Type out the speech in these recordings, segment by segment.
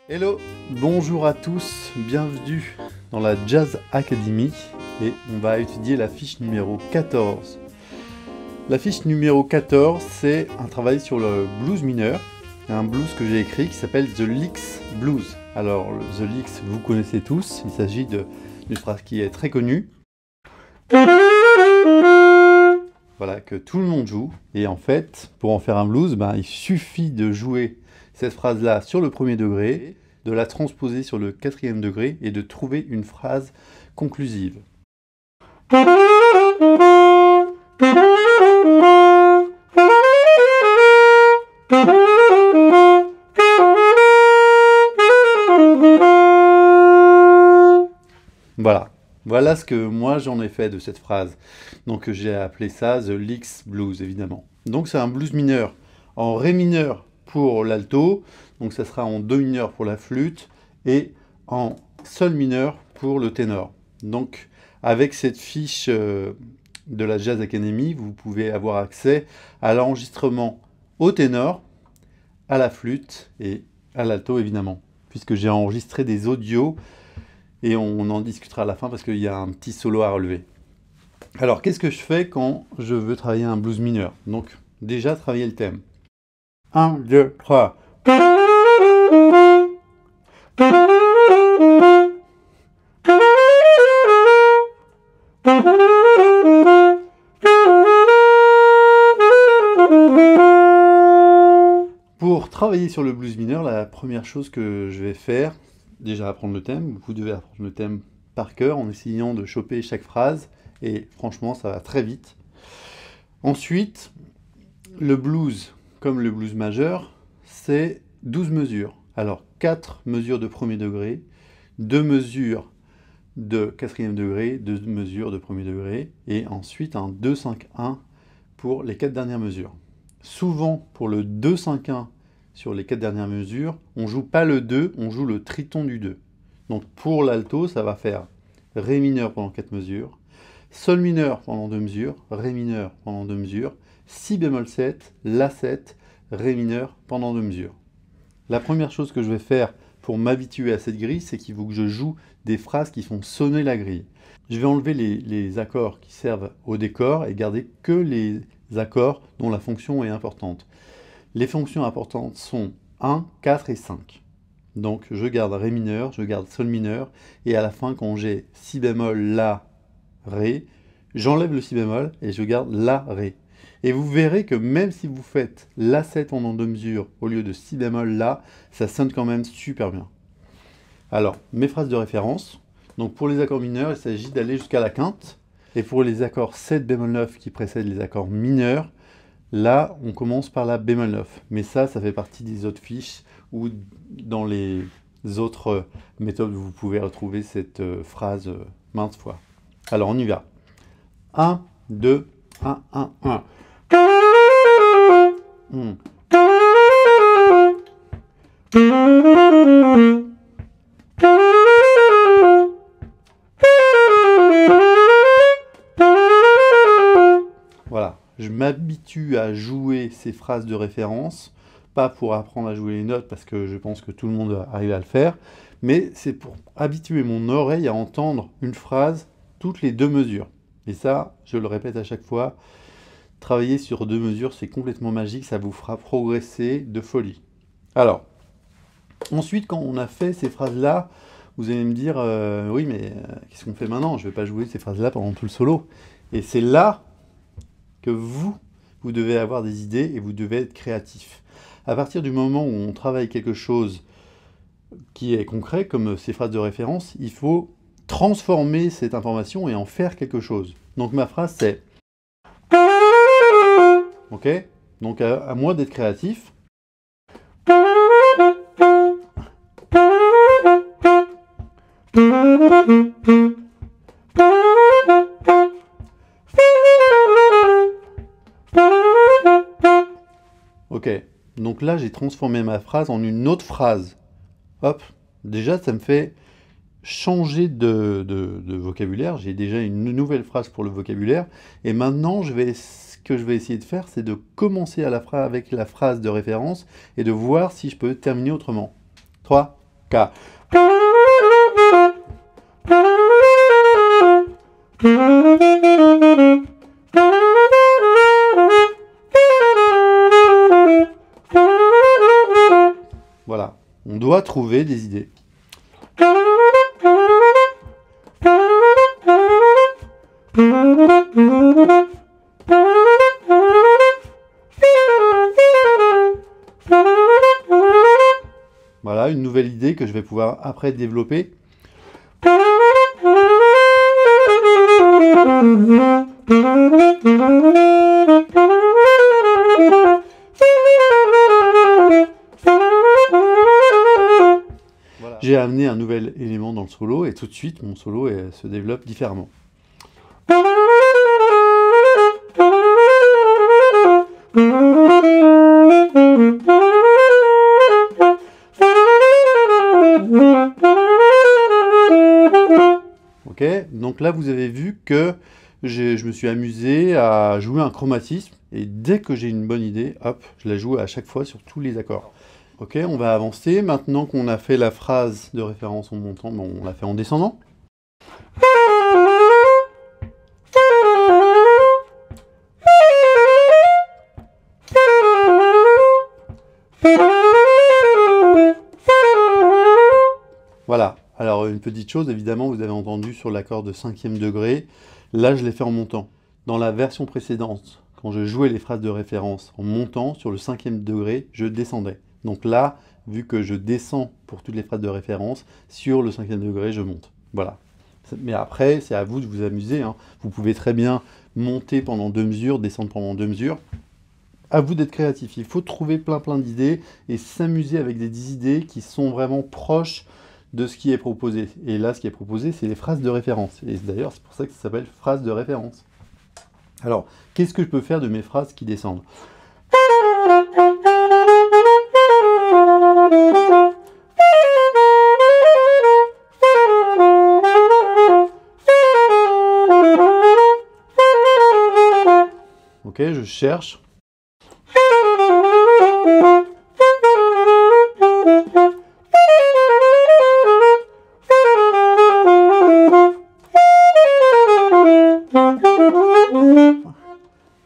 Hello, bonjour à tous, bienvenue dans la Jazz Academy et on va étudier la fiche numéro 14. La fiche numéro 14, c'est un travail sur le blues mineur, un blues que j'ai écrit qui s'appelle The Licks Blues. Alors The Licks, vous connaissez tous, il s'agit d'une phrase qui est très connue. Voilà, que tout le monde joue. Et en fait, pour en faire un blues, il suffit de jouer cette phrase-là sur le premier degré, de la transposer sur le quatrième degré et de trouver une phrase conclusive. Voilà ce que moi j'en ai fait de cette phrase. Donc j'ai appelé ça The Licks Blues, évidemment. Donc c'est un blues mineur en ré mineur pour l'alto, donc ça sera en do mineur pour la flûte et en sol mineur pour le ténor. Donc avec cette fiche de la Jazz Academy, vous pouvez avoir accès à l'enregistrement au ténor, à la flûte et à l'alto évidemment, puisque j'ai enregistré des audios et on en discutera à la fin parce qu'il y a un petit solo à relever. Alors qu'est-ce que je fais quand je veux travailler un blues mineur? Donc déjà travailler le thème. 1, 2, 3. Pour travailler sur le blues mineur, la première chose que je vais faire, déjà apprendre le thème. Vous devez apprendre le thème par cœur en essayant de choper chaque phrase et franchement ça va très vite. Ensuite, le blues, comme le blues majeur, c'est 12 mesures. Alors 4 mesures de premier degré, 2 mesures de quatrième degré, 2 mesures de premier degré et ensuite un 2-5-1 pour les 4 dernières mesures. Souvent pour le 2-5-1 sur les 4 dernières mesures, on joue pas le 2, on joue le triton du 2. Donc pour l'alto, ça va faire ré mineur pendant 4 mesures, sol mineur pendant 2 mesures, ré mineur pendant 2 mesures, si bémol 7, la 7, ré mineur pendant 2 mesures. La première chose que je vais faire pour m'habituer à cette grille, c'est qu'il faut que je joue des phrases qui font sonner la grille. Je vais enlever les accords qui servent au décor et garder que les accords dont la fonction est importante. Les fonctions importantes sont 1, 4 et 5. Donc je garde ré mineur, je garde sol mineur, et à la fin quand j'ai si bémol, la, ré, j'enlève le si bémol et je garde la, ré. Et vous verrez que même si vous faites la 7 pendant 2 mesures au lieu de si bémol, la, ça sonne quand même super bien. Alors, mes phrases de référence. Donc pour les accords mineurs, il s'agit d'aller jusqu'à la quinte. Et pour les accords 7 bémol 9 qui précèdent les accords mineurs, là, on commence par la bémol 9. Mais ça fait partie des autres fiches ou dans les autres méthodes, vous pouvez retrouver cette phrase maintes fois. Alors, on y va. 1, 2, 1, 1, 1. Voilà, je m'habitue à jouer ces phrases de référence, pas pour apprendre à jouer les notes parce que je pense que tout le monde arrive à le faire, mais c'est pour habituer mon oreille à entendre une phrase toutes les 2 mesures. Et ça, je le répète à chaque fois, travailler sur 2 mesures, c'est complètement magique, ça vous fera progresser de folie. Alors, ensuite, quand on a fait ces phrases-là, vous allez me dire, oui, mais qu'est-ce qu'on fait maintenant? Je ne vais pas jouer ces phrases-là pendant tout le solo. Et c'est là que vous devez avoir des idées et vous devez être créatif. À partir du moment où on travaille quelque chose qui est concret, comme ces phrases de référence, il faut transformer cette information et en faire quelque chose. Donc ma phrase c'est... Ok? Donc à moi d'être créatif. Ok, donc là j'ai transformé ma phrase en une autre phrase. Hop, déjà ça me fait changer de vocabulaire. J'ai déjà une nouvelle phrase pour le vocabulaire. Et maintenant, ce que je vais essayer de faire, c'est de commencer avec la phrase de référence et de voir si je peux terminer autrement. 3, K. Voilà, on doit trouver des idées. Voilà, une nouvelle idée que je vais pouvoir après développer. Voilà. J'ai amené un nouvel élément dans le solo et tout de suite mon solo se développe différemment. Ok, donc là vous avez vu que je me suis amusé à jouer un chromatisme et dès que j'ai une bonne idée, hop, je la joue à chaque fois sur tous les accords. Ok, on va avancer. Maintenant qu'on a fait la phrase de référence en montant, bon, on l'a fait en descendant. Voilà. Alors, une petite chose, évidemment, vous avez entendu sur l'accord de 5e degré. Là, je l'ai fait en montant. Dans la version précédente, quand je jouais les phrases de référence en montant, sur le 5e degré, je descendais. Donc là, vu que je descends pour toutes les phrases de référence, sur le 5e degré, je monte. Voilà. Mais après, c'est à vous de vous amuser, hein. Vous pouvez très bien monter pendant 2 mesures, descendre pendant 2 mesures. À vous d'être créatif. Il faut trouver plein d'idées et s'amuser avec des idées qui sont vraiment proches de ce qui est proposé. Et là, ce qui est proposé, c'est les phrases de référence. Et d'ailleurs, c'est pour ça que ça s'appelle phrase de référence. Alors, qu'est-ce que je peux faire de mes phrases qui descendent ? Ok, je cherche.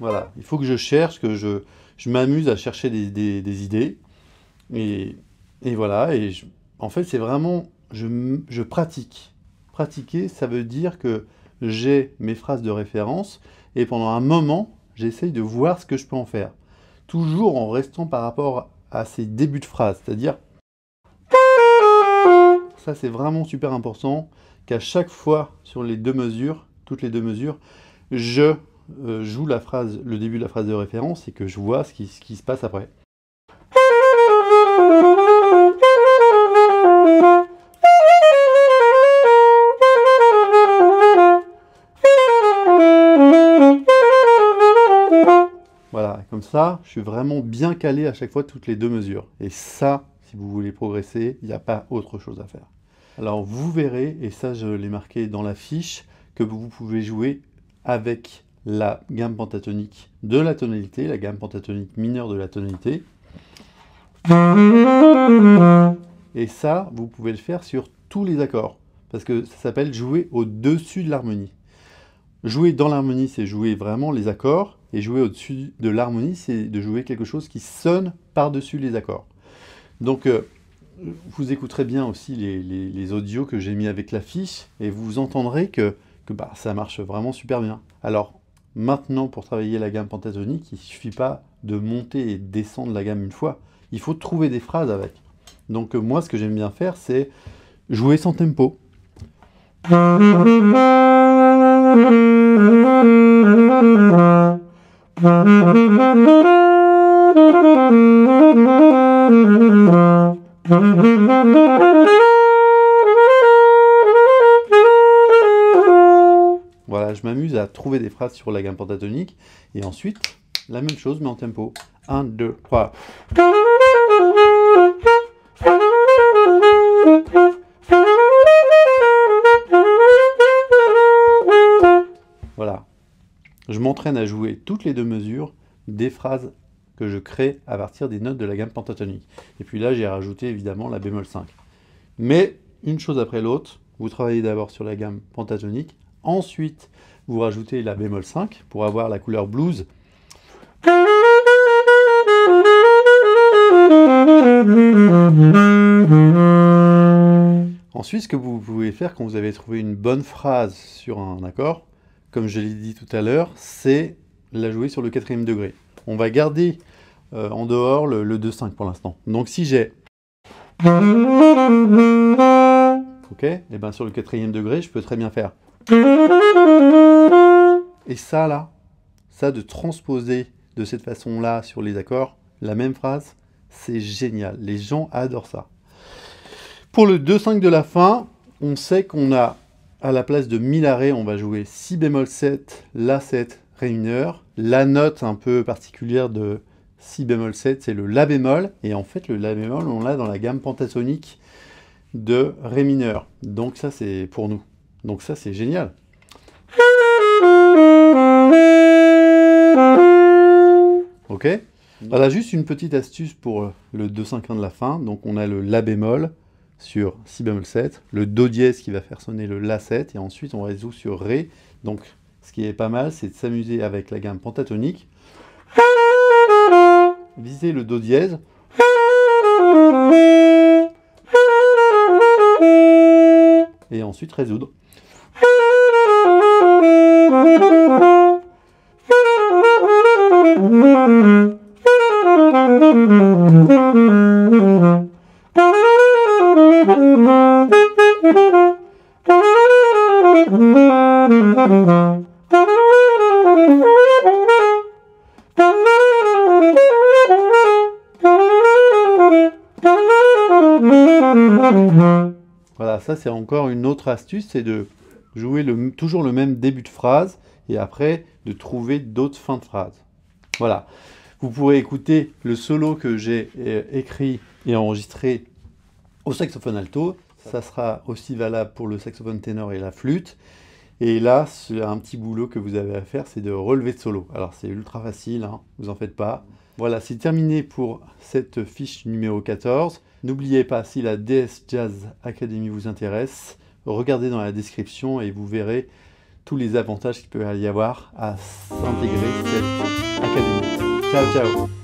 Voilà, il faut que je cherche, que je m'amuse à chercher des idées. Et voilà, en fait, c'est vraiment, je pratique. Pratiquer, ça veut dire que j'ai mes phrases de référence et pendant un moment, j'essaye de voir ce que je peux en faire. Toujours en restant par rapport à ces débuts de phrase, c'est-à-dire, ça c'est vraiment super important, qu'à chaque fois sur les 2 mesures, toutes les 2 mesures, je joue la phrase, le début de la phrase de référence et que je vois ce qui se passe après. Voilà, comme ça, je suis vraiment bien calé à chaque fois toutes les 2 mesures. Et ça, si vous voulez progresser, il n'y a pas autre chose à faire. Alors vous verrez, et ça je l'ai marqué dans la fiche, que vous pouvez jouer avec la gamme pentatonique de la tonalité, la gamme pentatonique mineure de la tonalité. Et ça, vous pouvez le faire sur tous les accords, parce que ça s'appelle jouer au-dessus de l'harmonie. Jouer dans l'harmonie, c'est jouer vraiment les accords, et jouer au-dessus de l'harmonie, c'est de jouer quelque chose qui sonne par-dessus les accords. Donc, vous écouterez bien aussi les audios que j'ai mis avec la fiche, et vous entendrez que ça marche vraiment super bien. Alors, maintenant, pour travailler la gamme pentatonique, il ne suffit pas de monter et descendre la gamme une fois. Il faut trouver des phrases avec. Donc moi, ce que j'aime bien faire, c'est jouer sans tempo. Voilà, je m'amuse à trouver des phrases sur la gamme pentatonique. Et ensuite, la même chose, mais en tempo. 1, 2, 3. Voilà. Je m'entraîne à jouer toutes les 2 mesures des phrases que je crée à partir des notes de la gamme pentatonique. Et puis là, j'ai rajouté évidemment la bémol 5. Mais une chose après l'autre, vous travaillez d'abord sur la gamme pentatonique, ensuite vous rajoutez la bémol 5 pour avoir la couleur blues. Ensuite, ce que vous pouvez faire quand vous avez trouvé une bonne phrase sur un accord, comme je l'ai dit tout à l'heure, c'est la jouer sur le 4e degré. On va garder en dehors le 2-5 pour l'instant. Donc si j'ai... Ok, et bien sur le 4e degré, je peux très bien faire... Et ça là, ça de transposer de cette façon-là sur les accords, la même phrase, c'est génial. Les gens adorent ça. Pour le 2-5 de la fin, on sait qu'on a, à la place de mi la ré, on va jouer si bémol 7, la 7, ré mineur. La note un peu particulière de si bémol 7, c'est le la bémol. Et en fait, le la bémol, on l'a dans la gamme pentatonique de ré mineur. Donc ça, c'est pour nous. Donc ça, c'est génial. Ok? Voilà, juste une petite astuce pour le 2-5-1 de la fin. Donc on a le la bémol sur si bémol 7, le do dièse qui va faire sonner le la 7, et ensuite on résout sur ré. Donc ce qui est pas mal, c'est de s'amuser avec la gamme pentatonique, viser le do dièse, et ensuite résoudre. Voilà, ça c'est encore une autre astuce, c'est de jouer toujours le même début de phrase et après de trouver d'autres fins de phrase. Voilà, vous pourrez écouter le solo que j'ai écrit et enregistré au saxophone alto. Ça sera aussi valable pour le saxophone ténor et la flûte. Et là, c'est un petit boulot que vous avez à faire, c'est de relever de solo. Alors c'est ultra facile, hein, vous en faites pas. Voilà, c'est terminé pour cette fiche numéro 14. N'oubliez pas, si la DS Jazz Academy vous intéresse, regardez dans la description et vous verrez tous les avantages qu'il peut y avoir à s'intégrer cette académie. Ciao, ciao!